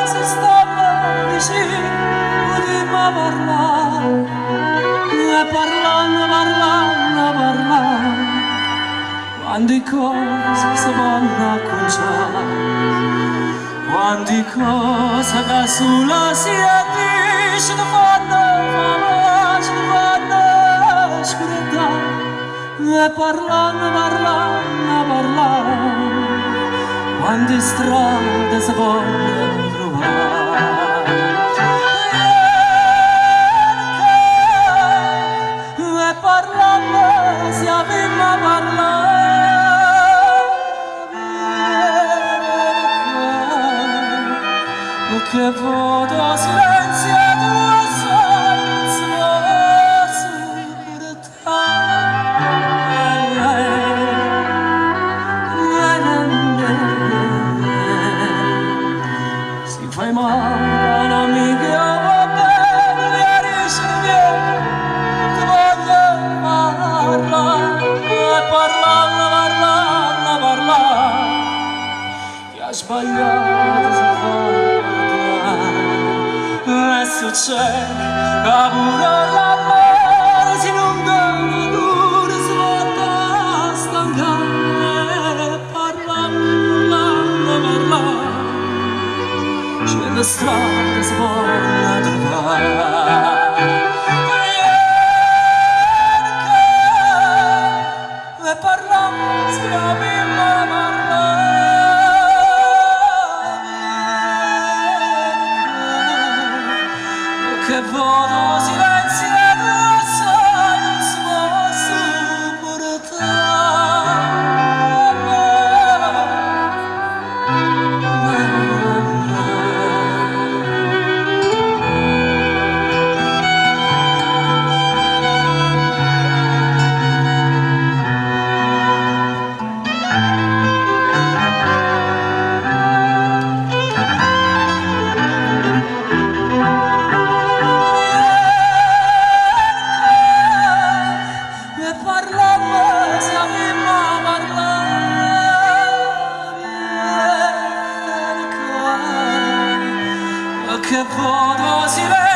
si stava vicino di me parlare, e parlando, quante cose si vanno a conciare, quante cose che sulla si dice fanno oscurità, e parlando, quante strade si vogliono trovare. E parlando, si avvimmo a parlare, che voto silenziato senza segurità. Si fai male un'amica va bene, rischia che voglio parlare, e parlando, che ha sbagliato si fa. E succede che pure l'amore si lunga dura, si volta a stancare, e parlando, c'è la strada si vuole trovare. E parlando, si avvimmo a parlare, che voto silenziato assai non si può che voto silenzio